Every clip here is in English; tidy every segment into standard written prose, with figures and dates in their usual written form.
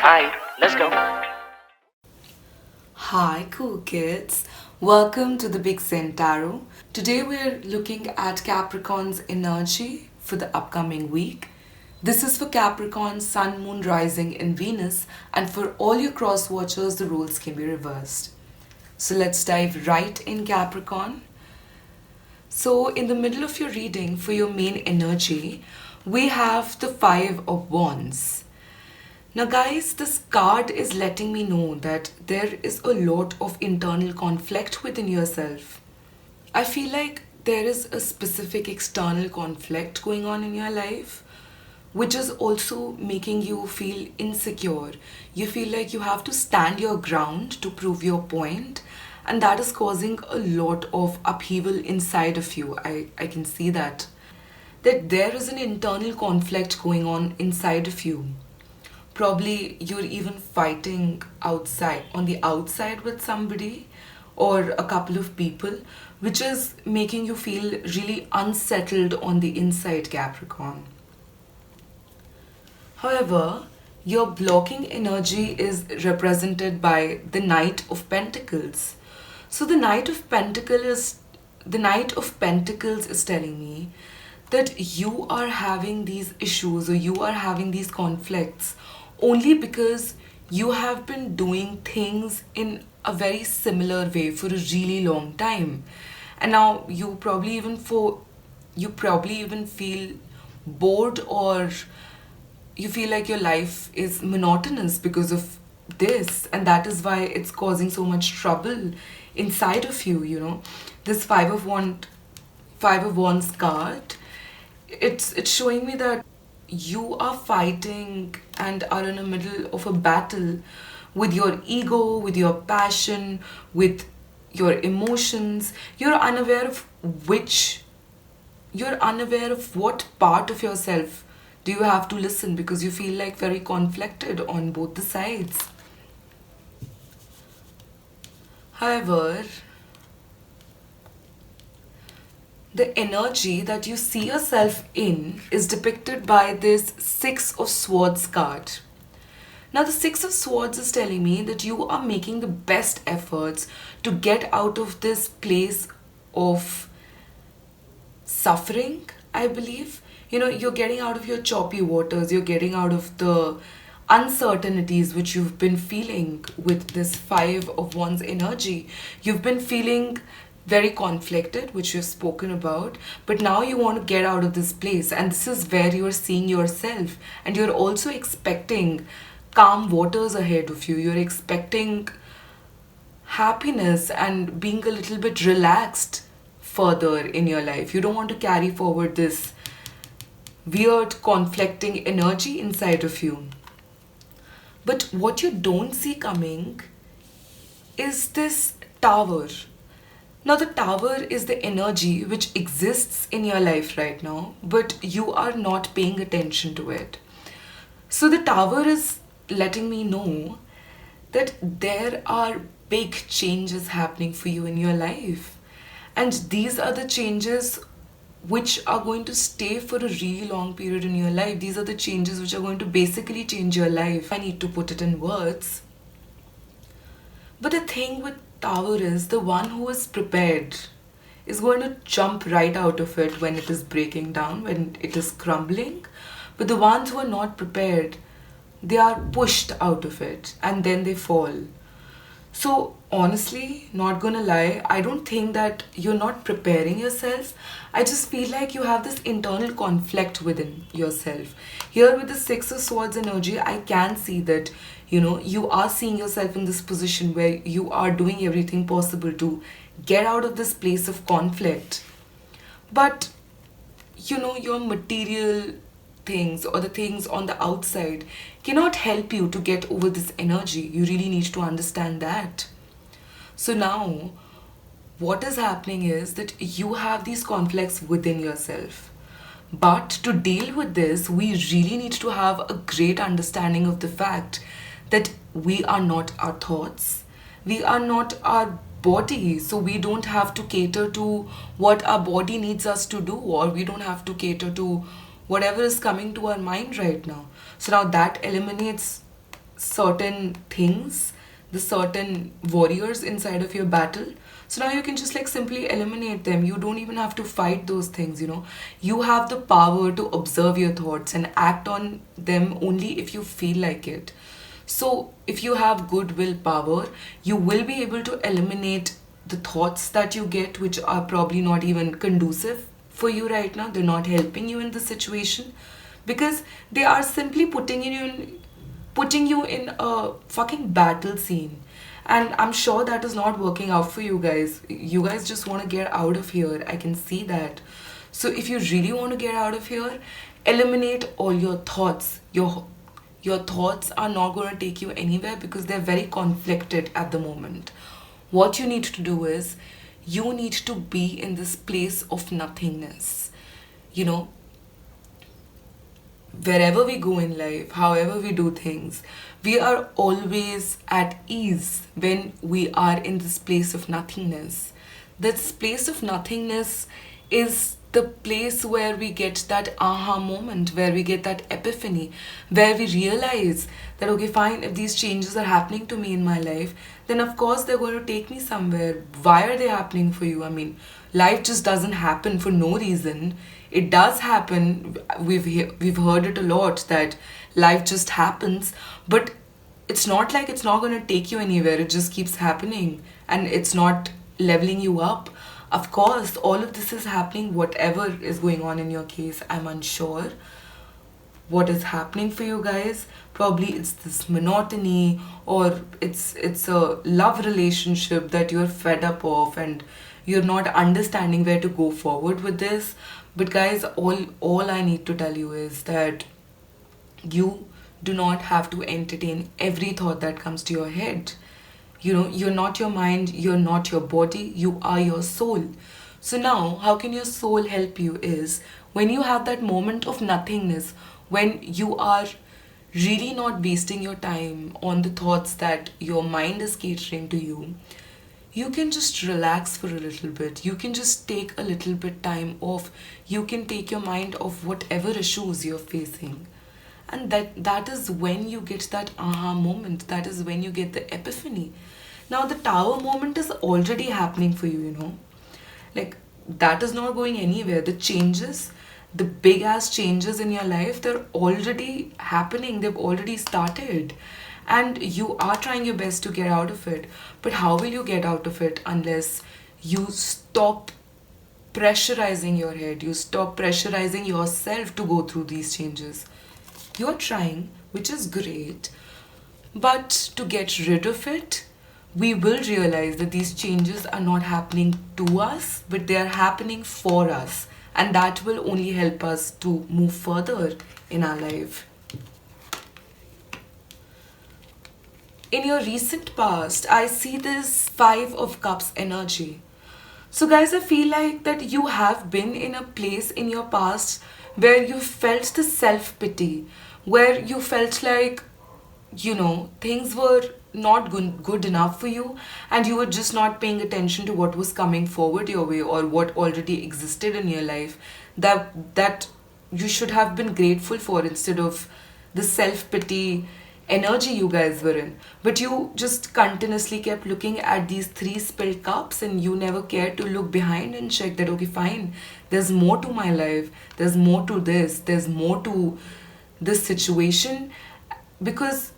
Hi, let's go. Hi, cool kids. Welcome to the Big Zen Tarot. Today we're looking at Capricorn's energy for the upcoming week. This is for Capricorn, Sun, Moon, Rising, and Venus, and for all your cross watchers, the roles can be reversed. So let's dive right in, Capricorn. So, in the middle of your reading for your main energy, we have the Five of Wands. Now, guys, this card is letting me know that there is a lot of internal conflict within yourself. I feel like there is a specific external conflict going on in your life, which is also making you feel insecure. You feel like you have to stand your ground to prove your point, and that is causing a lot of upheaval inside of you. I can see that there is an internal conflict going on inside of you. Probably you're even fighting outside, on the outside with somebody or a couple of people, which is making you feel really unsettled on the inside, Capricorn. However, your blocking energy is represented by the Knight of Pentacles. So the Knight of Pentacles is telling me that you are having these issues or you are having these conflicts only because you have been doing things in a very similar way for a really long time. And now you probably even feel bored, or you feel like your life is monotonous because of this, and that is why it's causing so much trouble inside of you. This five of wands card, it's showing me that you are fighting and are in the middle of a battle with your ego, with your passion, with your emotions. You're unaware of what part of yourself do you have to listen, because you feel like very conflicted on both the sides. However, the energy that you see yourself in is depicted by this Six of Swords card. Now, the Six of Swords is telling me that you are making the best efforts to get out of this place of suffering, I believe. You're getting out of your choppy waters, you're getting out of the uncertainties which you've been feeling with this Five of Wands energy. You've been feeling very conflicted, which you've spoken about, but now you want to get out of this place, and this is where you're seeing yourself, and you're also expecting calm waters ahead of you. You're expecting happiness and being a little bit relaxed further in your life. You don't want to carry forward this weird conflicting energy inside of you. But what you don't see coming is this tower. Now, the tower is the energy which exists in your life right now, but you are not paying attention to it. So, the tower is letting me know that there are big changes happening for you in your life. And these are the changes which are going to stay for a really long period in your life. These are the changes which are going to basically change your life. I need to put it in words. But the thing with tower is, the one who is prepared is going to jump right out of it when it is breaking down, when it is crumbling. But the ones who are not prepared, they are pushed out of it and then they fall. So, honestly, not gonna lie, I don't think that you're not preparing yourself. I just feel like you have this internal conflict within yourself. Here with the Six of Swords energy, I can see that, you are seeing yourself in this position where you are doing everything possible to get out of this place of conflict. But your material things or the things on the outside cannot help you to get over this energy. You really need to understand that. So now, what is happening is that you have these conflicts within yourself. But to deal with this, we really need to have a great understanding of the fact that we are not our thoughts, we are not our body, so we don't have to cater to what our body needs us to do, or we don't have to cater to whatever is coming to our mind right now. So now that eliminates certain things, the certain warriors inside of your battle. So now you can just like simply eliminate them. You don't even have to fight those things, you know. You have the power to observe your thoughts and act on them only if you feel like it. So if you have good willpower, you will be able to eliminate the thoughts that you get, which are probably not even conducive for you right now. They're not helping you in the situation because they are simply putting you in a fucking battle scene. And I'm sure that is not working out for you guys. You guys just want to get out of here. I can see that. So if you really want to get out of here, eliminate all your thoughts. Your thoughts are not going to take you anywhere because they're very conflicted at the moment. What you need to do is you need to be in this place of nothingness. You know, wherever we go in life, however we do things, we are always at ease when we are in this place of nothingness. This place of nothingness is the place where we get that aha moment, where we get that epiphany, where we realize that, okay, fine, if these changes are happening to me in my life, then of course they're going to take me somewhere. Why are they happening for you? I mean, life just doesn't happen for no reason. It does happen. We've heard it a lot that life just happens, but it's not like it's not going to take you anywhere. It just keeps happening and it's not leveling you up. Of course, all of this is happening, whatever is going on in your case. I'm unsure what is happening for you guys. Probably it's this monotony, or it's a love relationship that you're fed up of and you're not understanding where to go forward with this. But guys, all I need to tell you is that you do not have to entertain every thought that comes to your head. You know, you're not your mind, you're not your body, you are your soul. So now, how can your soul help you is when you have that moment of nothingness, when you are really not wasting your time on the thoughts that your mind is catering to you, you can just relax for a little bit. You can just take a little bit time off. You can take your mind off whatever issues you're facing. And that is when you get that aha moment. That is when you get the epiphany. Now the tower moment is already happening for you, you know. Like, that is not going anywhere. The changes, the big ass changes in your life, they're already happening. They've already started. And you are trying your best to get out of it. But how will you get out of it unless you stop pressurizing your head? You stop pressurizing yourself to go through these changes. You're trying, which is great. But to get rid of it, we will realize that these changes are not happening to us, but they are happening for us. And that will only help us to move further in our life. In your recent past, I see this Five of Cups energy. So, guys, I feel like that you have been in a place in your past where you felt the self pity, where you felt like, you know, things were not good enough for you, and you were just not paying attention to what was coming forward your way or what already existed in your life that you should have been grateful for, instead of the self pity energy you guys were in. But you just continuously kept looking at these three spilled cups and you never cared to look behind and check that, okay, fine, there's more to my life, there's more to this, there's more to this situation, because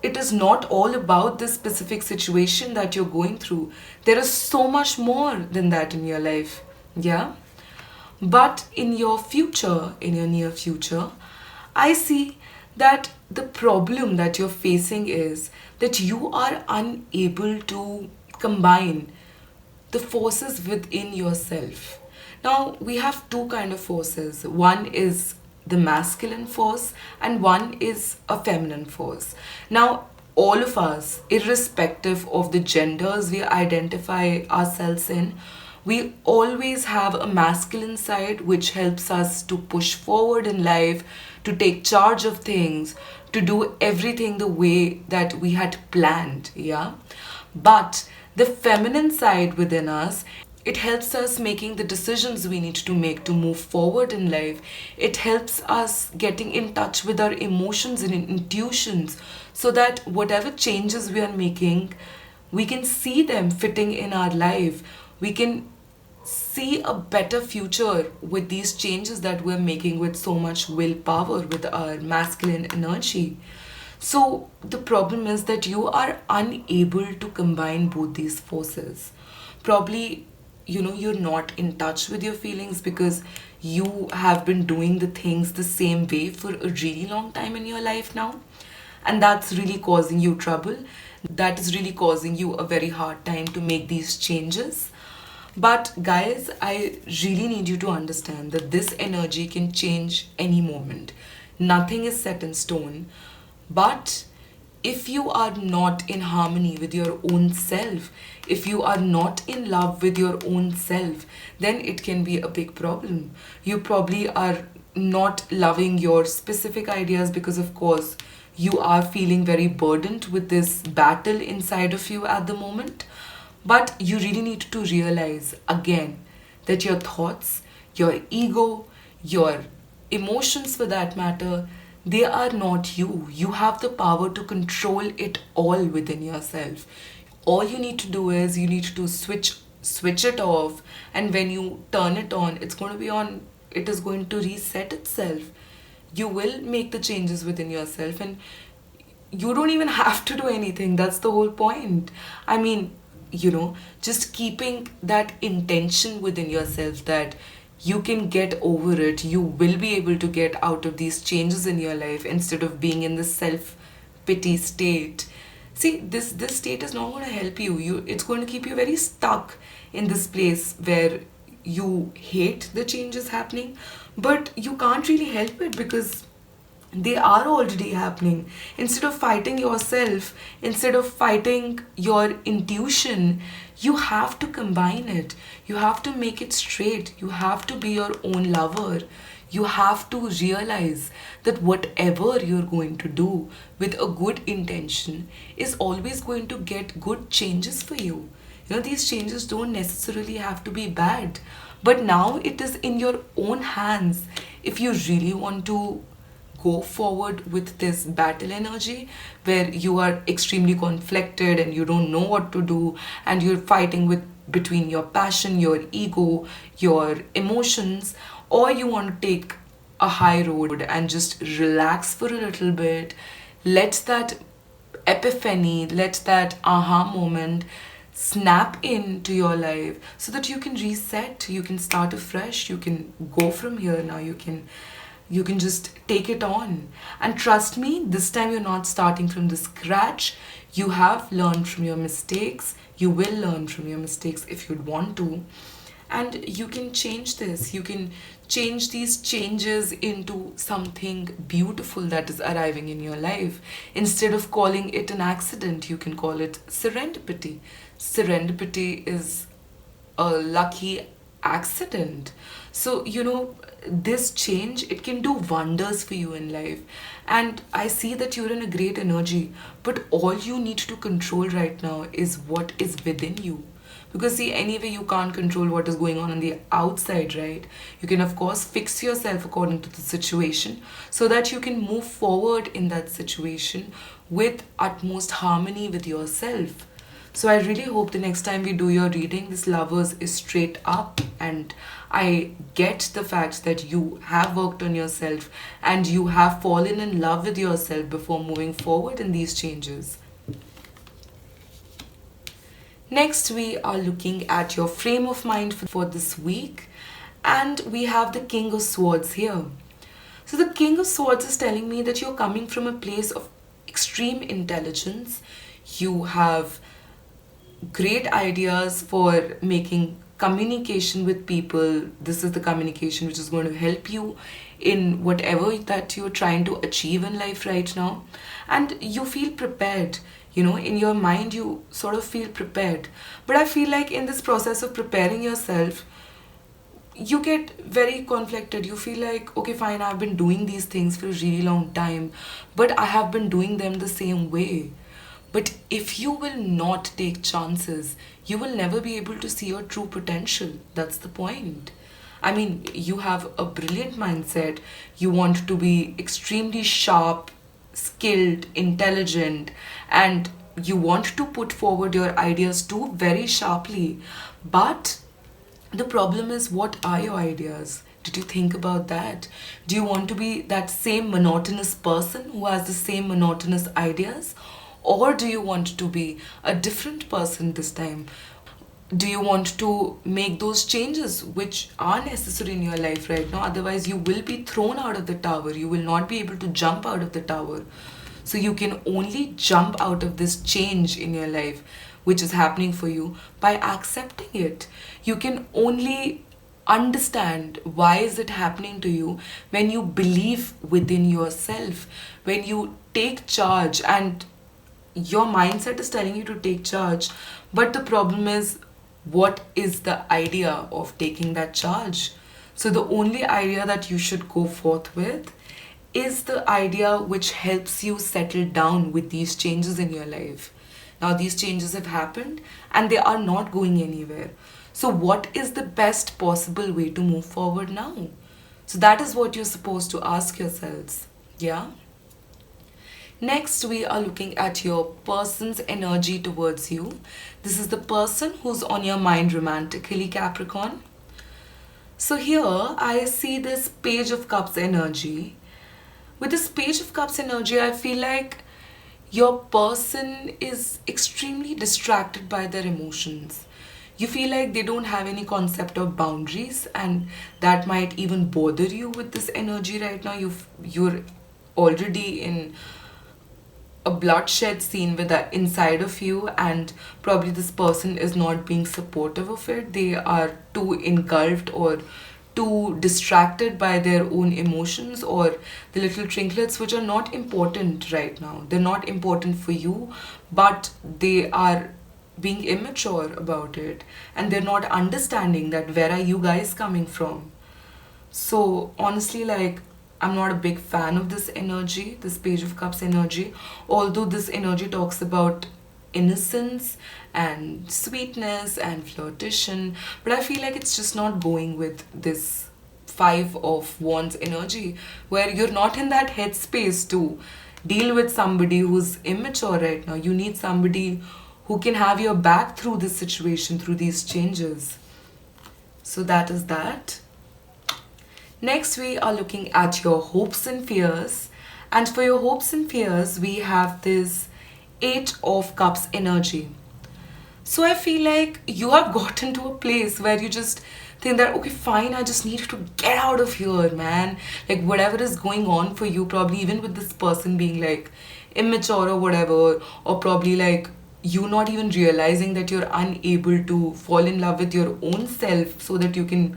it is not all about this specific situation that you're going through. There is so much more than that in your life. Yeah. But in your future, in your near future, I see that the problem that you're facing is that you are unable to combine the forces within yourself. Now, we have two kind of forces. One is the masculine force and one is a feminine force. Now, all of us, irrespective of the genders we identify ourselves in, we always have a masculine side which helps us to push forward in life, to take charge of things, to do everything the way that we had planned, yeah? But the feminine side within us, It helps us making the decisions we need to make to move forward in life. It helps us getting in touch with our emotions and intuitions, so that whatever changes we are making, we can see them fitting in our life. We can see a better future with these changes that we're making with so much willpower, with our masculine energy. So the problem is that you are unable to combine both these forces. Probably, you're not in touch with your feelings because you have been doing the things the same way for a really long time in your life now. And that's really causing you trouble. That is really causing you a very hard time to make these changes. But guys, I really need you to understand that this energy can change any moment. Nothing is set in stone. But if you are not in harmony with your own self, if you are not in love with your own self, then it can be a big problem. You probably are not loving your specific ideas because, of course, you are feeling very burdened with this battle inside of you at the moment. But you really need to realize again that your thoughts, your ego, your emotions for that matter, they are not you. You have the power to control it all within yourself. All you need to do is you need to switch it off, and when you turn it on, it's going to be on, it is going to reset itself. You will make the changes within yourself, and you don't even have to do anything. That's the whole point. I mean, just keeping that intention within yourself that you can get over it, you will be able to get out of these changes in your life instead of being in this self pity state. See, this state is not going to help you. It's going to keep you very stuck in this place where you hate the changes happening, but you can't really help it because they are already happening. Instead of fighting yourself, instead of fighting your intuition, you have to combine it. You have to make it straight. You have to be your own lover. You have to realize that whatever you're going to do with a good intention is always going to get good changes for you. These changes don't necessarily have to be bad, but now it is in your own hands. If you really want to go forward with this battle energy where you are extremely conflicted and you don't know what to do, and you're fighting with between your passion, your ego, your emotions, or you want to take a high road and just relax for a little bit, let that epiphany, let that aha moment snap into your life so that you can reset, you can start afresh, you can go from here now, you can just take it on. And trust me, this time you're not starting from the scratch. You have learned from your mistakes. You will learn from your mistakes if you'd want to. And you can change this. You can change these changes into something beautiful that is arriving in your life. Instead of calling it an accident, you can call it serendipity. Serendipity is a lucky accident. So, this change, it can do wonders for you in life. And I see that you're in a great energy, but all you need to control right now is what is within you. Because see, anyway, you can't control what is going on the outside, right? You can, of course, fix yourself according to the situation so that you can move forward in that situation with utmost harmony with yourself. So I really hope the next time we do your reading, this Lovers is straight up, and I get the fact that you have worked on yourself and you have fallen in love with yourself before moving forward in these changes. Next, we are looking at your frame of mind for this week, and we have the King of Swords here. So the King of Swords is telling me that you're coming from a place of extreme intelligence. You have great ideas for making communication with people. This is the communication which is going to help you in whatever that you're trying to achieve in life right now. And you feel prepared. In your mind, you sort of feel prepared. But I feel like in this process of preparing yourself, you get very conflicted. You feel like, okay, fine, I've been doing these things for a really long time, but I have been doing them the same way. But if you will not take chances, you will never be able to see your true potential. That's the point. I mean, you have a brilliant mindset. You want to be extremely sharp, skilled, intelligent, and you want to put forward your ideas too very sharply. But the problem is, what are your ideas? Did you think about that? Do you want to be that same monotonous person who has the same monotonous ideas? Or do you want to be a different person this time? Do you want to make those changes which are necessary in your life right now? Otherwise, you will be thrown out of the tower. You will not be able to jump out of the tower. So you can only jump out of this change in your life which is happening for you by accepting it. You can only understand why is it happening to you when you believe within yourself, when you take charge, and your mindset is telling you to take charge. But the problem is, what is the idea of taking that charge? So the only idea that you should go forth with is the idea which helps you settle down with these changes in your life. Now these changes have happened and they are not going anywhere. So what is the best possible way to move forward now? So that is what you're supposed to ask yourselves. Yeah? Next, we are looking at your person's energy towards you. This is the person who's on your mind romantically, Capricorn. So here, I see this Page of Cups energy. With this Page of Cups energy, I feel like your person is extremely distracted by their emotions. You feel like they don't have any concept of boundaries, and that might even bother you with this energy right now. You're already in a bloodshed scene with the inside of you, and probably this person is not being supportive of it. They are too engulfed or too distracted by their own emotions or the little trinklets which are not important right now. They're not important for you, but they are being immature about it, and they're not understanding that where are you guys coming from. So honestly, like, I'm not a big fan of this energy, this Page of Cups energy. Although this energy talks about innocence and sweetness and flirtation, but I feel like it's just not going with this Five of Wands energy, where you're not in that headspace to deal with somebody who's immature right now. You need somebody who can have your back through this situation, through these changes. So that is that. Next, we are looking at your hopes and fears. And for your hopes and fears, we have this Eight of Cups energy. So I feel like you have gotten to a place where you just think that, okay, fine, I just need to get out of here, man. Like, whatever is going on for you, probably even with this person being like immature or whatever, or probably like you not even realizing that you're unable to fall in love with your own self so that you can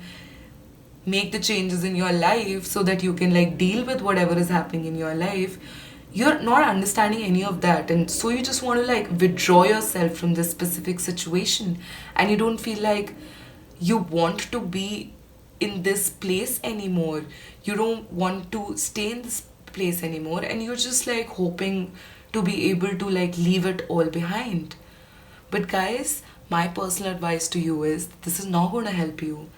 make the changes in your life, so that you can like deal with whatever is happening in your life. You're not understanding any of that, and so you just want to like withdraw yourself from this specific situation, and you don't feel like you want to be in this place anymore. You don't want to stay in this place anymore, and you're just like hoping to be able to like leave it all behind. But guys, my personal advice to you is, this is not going to help you.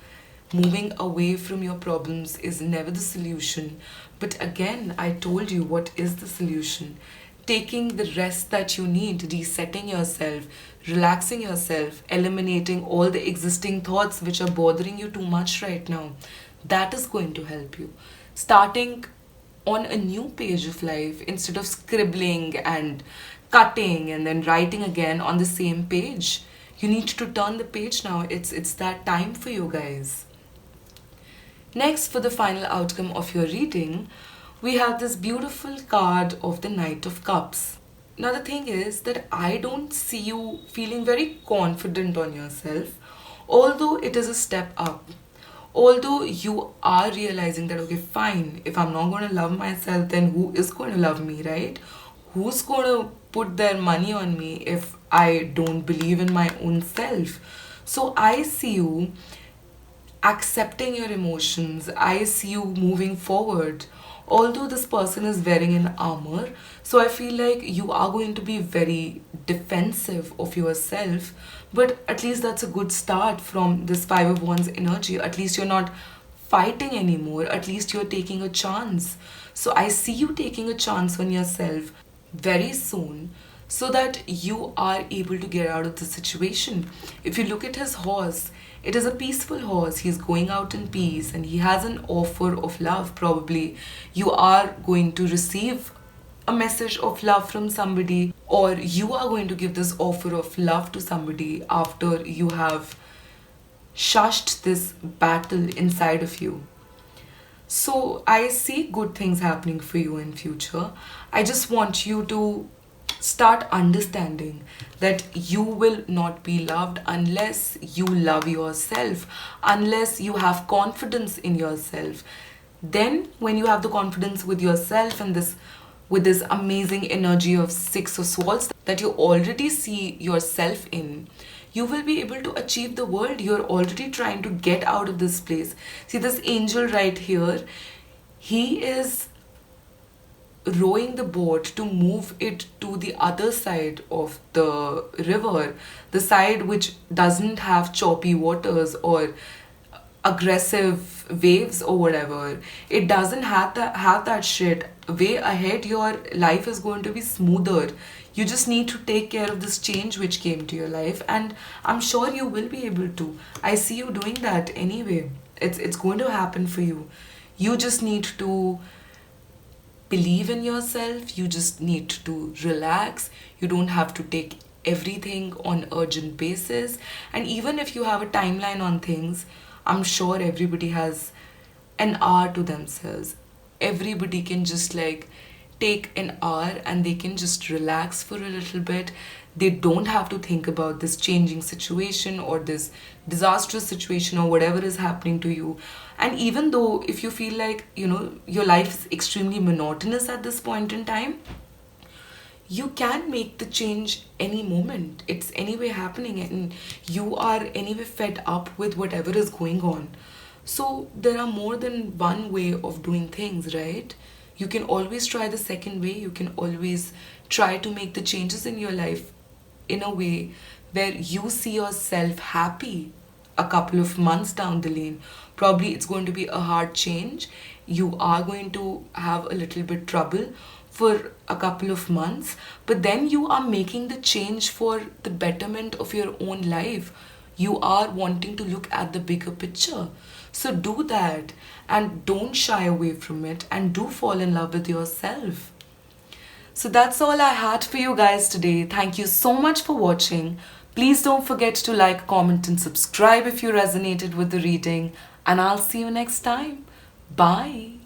Moving away from your problems is never the solution. But again, I told you what is the solution. Taking the rest that you need, resetting yourself, relaxing yourself, eliminating all the existing thoughts which are bothering you too much right now. That is going to help you. Starting on a new page of life instead of scribbling and cutting and then writing again on the same page. You need to turn the page now. It's that time for you guys. Next, for the final outcome of your reading, we have this beautiful card of the Knight of Cups. Now the thing is that I don't see you feeling very confident on yourself, although it is a step up. Although you are realizing that, okay, fine, if I'm not going to love myself, then who is going to love me, right? Who's going to put their money on me if I don't believe in my own self? So I see you accepting your emotions. I see you moving forward. although this person is wearing an armor, so I feel like you are going to be very defensive of yourself, but at least that's a good start from this Five of Wands energy. At least you're not fighting anymore, at least you're taking a chance. So I see you taking a chance on yourself very soon, so that you are able to get out of the situation. If you look at his horse, it is a peaceful horse. He's going out in peace and he has an offer of love. Probably you are going to receive a message of love from somebody, or you are going to give this offer of love to somebody after you have shushed this battle inside of you. So I see good things happening for you in future. I just want you to start understanding that you will not be loved unless you love yourself, unless you have confidence in yourself. Then when you have the confidence with yourself and this with this amazing energy of Six of Swords that you already see yourself in, you will be able to achieve the world. You're already trying to get out of this place. See this angel right here, he is rowing the boat to move it to the other side of the river, the side which doesn't have choppy waters or aggressive waves or whatever. It doesn't have that shit. Way ahead, your life is going to be smoother. You just need to take care of this change which came to your life, and I'm sure you will be able to. I see you doing that anyway. It's going to happen for you. You just need to believe in yourself. You just need to relax. You don't have to take everything on urgent basis. And even if you have a timeline on things, I'm sure everybody has an hour to themselves. Everybody can just like take an hour and they can just relax for a little bit. They don't have to think about this changing situation or this disastrous situation or whatever is happening to you. And even though if you feel like, your life is extremely monotonous at this point in time, you can make the change any moment. It's anyway happening and you are anyway fed up with whatever is going on. So there are more than one way of doing things, right? You can always try the second way. You can always try to make the changes in your life in a way where you see yourself happy a couple of months down the lane. Probably it's going to be a hard change. You are going to have a little bit trouble for a couple of months, but then you are making the change for the betterment of your own life. You are wanting to look at the bigger picture. So do that and don't shy away from it and do fall in love with yourself. So that's all I had for you guys today. Thank you so much for watching. Please don't forget to like, comment and subscribe if you resonated with the reading, and I'll see you next time. Bye.